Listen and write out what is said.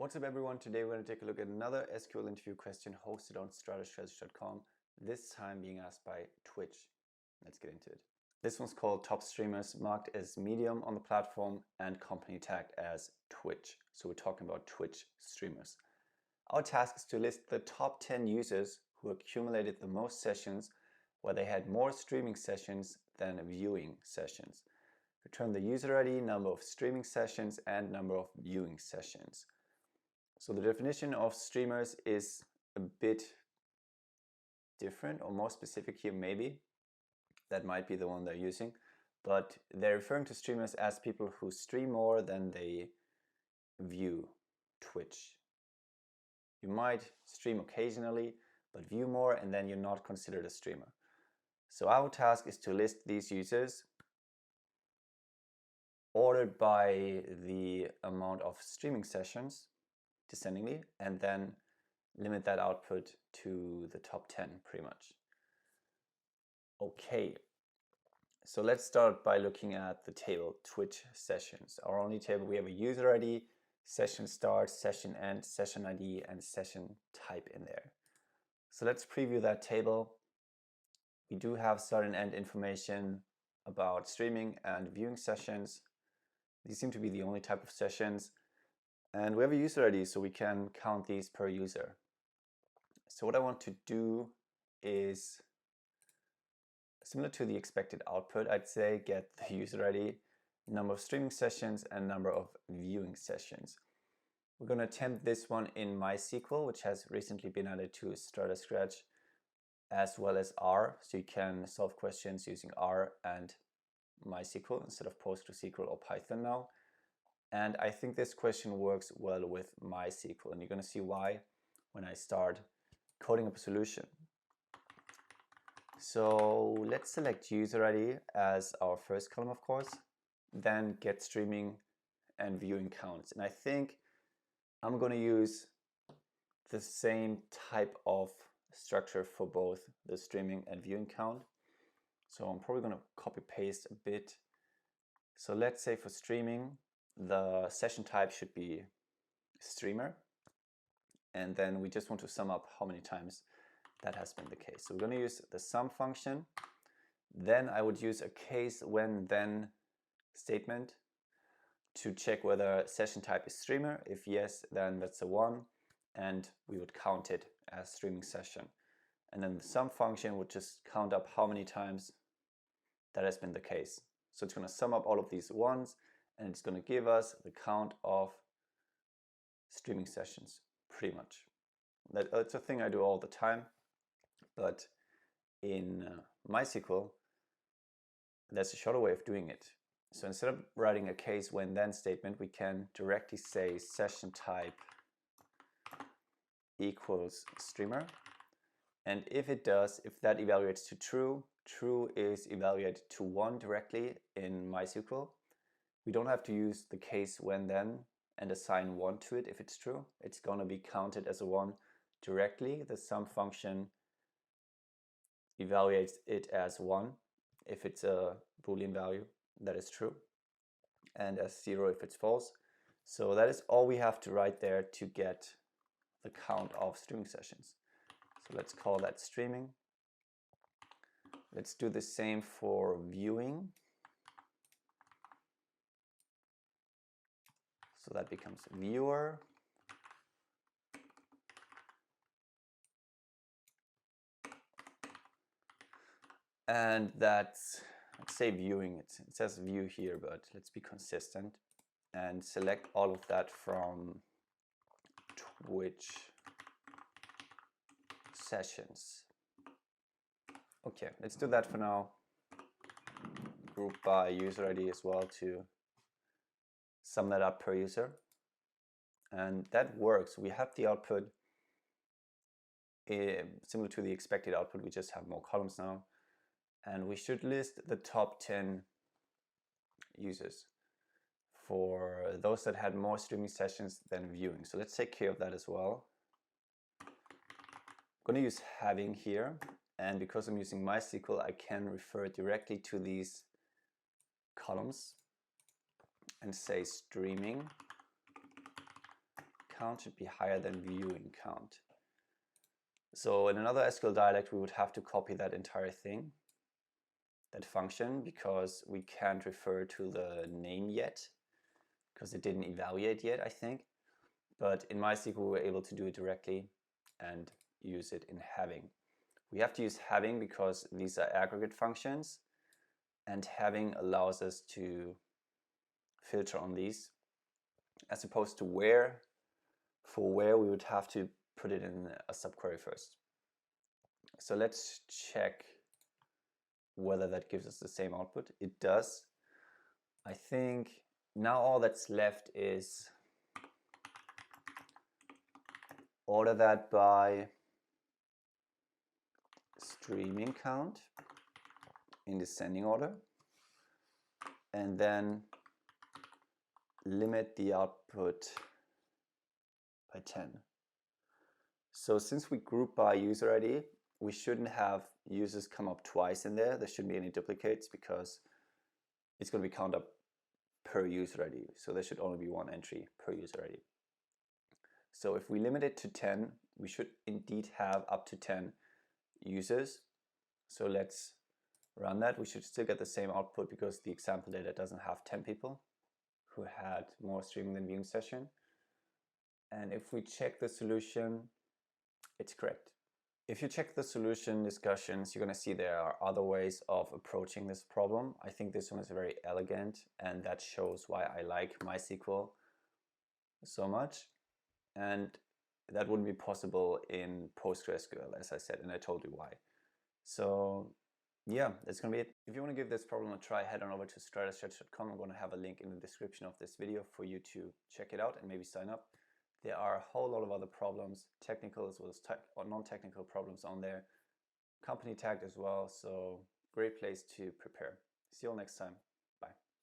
What's up everyone, today we're going to take a look at another SQL interview question hosted on StrataScratch.com, this time being asked by Twitch. Let's get into it. This one's called Top Streamers, marked as medium on the platform and company tagged as Twitch. So we're talking about Twitch streamers. Our task is to list the top 10 users who accumulated the most sessions where they had more streaming sessions than viewing sessions. Return the user ID, number of streaming sessions and number of viewing sessions. So the definition of streamers is a bit different or more specific here maybe. That might be the one they're using. But they're referring to streamers as people who stream more than they view Twitch. You might stream occasionally, but view more and then you're not considered a streamer. So our task is to list these users ordered by the amount of streaming sessions descendingly, and then limit that output to the top 10 pretty much. Okay, so let's start by looking at the table Twitch sessions. Our only table, we have a user ID, session start, session end, session ID, and session type in there. So let's preview that table. We do have start and end information about streaming and viewing sessions. These seem to be the only type of sessions. And we have a user ID, so we can count these per user. So what I want to do is, similar to the expected output, I'd say get the user ID, number of streaming sessions, and number of viewing sessions. We're going to attempt this one in MySQL, which has recently been added to StrataScratch, as well as R. So you can solve questions using R and MySQL instead of PostgreSQL or Python now. And I think this question works well with MySQL, and you're going to see why when I start coding up a solution. So let's select user ID as our first column, of course, then get streaming and viewing counts. And I think I'm going to use the same type of structure for both the streaming and viewing count. So I'm probably going to copy paste a bit. So let's say for streaming, the session type should be streamer, and then we just want to sum up how many times that has been the case. So we're going to use the sum function. Then I would use a case when then statement to check whether session type is streamer. If yes, then that's a 1, and we would count it as streaming session. And then the sum function would just count up how many times that has been the case. So it's going to sum up all of these ones, and it's going to give us the count of streaming sessions, pretty much. That's a thing I do all the time, but in MySQL, there's a shorter way of doing it. So instead of writing a case when then statement, we can directly say session type equals streamer. And if it does, if that evaluates to true, true is evaluated to 1 directly in MySQL. We don't have to use the case when then and assign 1 to it if it's true. It's going to be counted as a 1 directly. The sum function evaluates it as 1 if it's a Boolean value that is true, and as 0 if it's false. So that is all we have to write there to get the count of streaming sessions. So let's call that streaming. Let's do the same for viewing. So that becomes viewer. And that's, let's say viewing, it says view here, but let's be consistent and select all of that from Twitch sessions. Okay, let's do that for now. Group by user ID as well to sum that up per user. And that works. We have the output similar to the expected output. We just have more columns now. And we should list the top 10 users for those that had more streaming sessions than viewing. So let's take care of that as well. I'm going to use having here. And because I'm using MySQL, I can refer directly to these columns and say streaming count should be higher than viewing count. So in another SQL dialect, we would have to copy that entire thing, that function, because we can't refer to the name yet, because it didn't evaluate yet, I think. But in MySQL, we're able to do it directly and use it in having. We have to use having because these are aggregate functions, and having allows us to filter on these, as opposed to where. For where, we would have to put it in a subquery first. So let's check whether that gives us the same output. It does. I think now all that's left is order that by streaming count in descending order, and then limit the output by 10. So since we group by user ID, we shouldn't have users come up twice in there. There shouldn't be any duplicates because it's going to be counted up per user ID. So there should only be one entry per user ID. So if we limit it to 10, we should indeed have up to 10 users. So let's run that. We should still get the same output because the example data doesn't have 10 people who had more streaming than viewing session. And if we check the solution, it's correct. If you check the solution discussions, you're going to see there are other ways of approaching this problem. I think this one is very elegant, and that shows why I like MySQL so much. And that wouldn't be possible in PostgreSQL, as I said, and I told you why. So yeah, that's going to be it. If you want to give this problem a try, head on over to StrataScratch.com. I'm going to have a link in the description of this video for you to check it out and maybe sign up. There are a whole lot of other problems, technical as well as non-technical problems on there, company tagged as well, so great place to prepare. See you all next time.